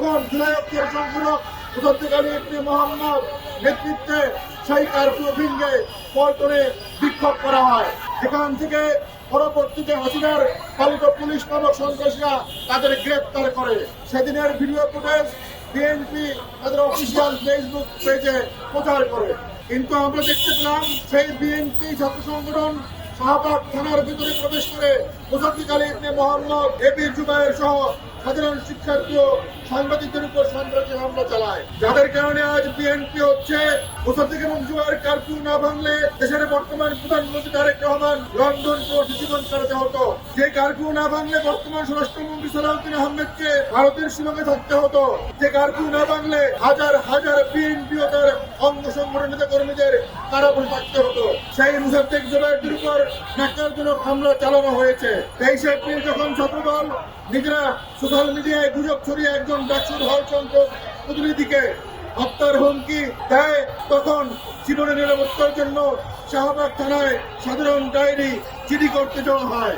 তখন জুলাইয়ের সংগঠক মুসাদ্দিক আলী ইবনে মোহাম্মদ নেতৃত্বে সেই কারফিউ ভেঙে পল্টনে বিক্ষোভ করা হয়। এখান থেকে পরবর্তীতে হাসিনার পালিত পুলিশ নামক সন্ত্রাসীরা তাদের গ্রেপ্তার করে। সেদিনের ভিডিও ফুটেজ বিএনপি তাদের অফিসিয়াল ফেসবুক পেজে প্রচার করে। কিন্তু আমরা দেখতে পেলাম সেই বিএনপি ছাত্র সংগঠন শাহবাগ থানার ভিতরে প্রবেশ করে মুসাদ্দিক আলী ইবনে মোহাম্মদ, এবি জুবায়ের সহ সাধারণ শিক্ষার্থী ও সাংবাদিকদের উপর সন্ত্রাসী হামলা চালায়, যাদের কারণে আজ বিএনপি হচ্ছে মুসাদ্দিক এবং জুবায়ের কারফিউ না ভাঙলে দেশের বর্তমান প্রধানমন্ত্রী তারেক রহমান লন্ডন জীবন কাটাতে হতো। যে কারফিউ না ভাঙলে বর্তমান স্বরাষ্ট্রমন্ত্রী সালাউদ্দিন আহমেদকে ভারতের সীমাকে থাকতে হতো। যে কারফিউ না ভাঙলে হাজার হাজার বিএনপি ও তার অঙ্গ সংগঠন নেতা কর্মীদের কারাবরণ থাকতে হতো। সেই মুসাদ্দিক জুবায়েরদের উপর ন্যাক্কারজনক হামলা চালানো হয়েছে। 23 এপ্রিল যখন ছাত্রদল নিজেরা সোশ্যাল মিডিয়ায় গুজব ছড়িয়ে একজন ডাকসুর হল সংখ্যক প্রতিনিধিকে হত্যার হুমকি দেয়, তখন জীবনের নিরাপত্তার জন্য শাহবাগ থানায় সাধারণ ডায়েরি চিঠি করতে যাওয়া হয়।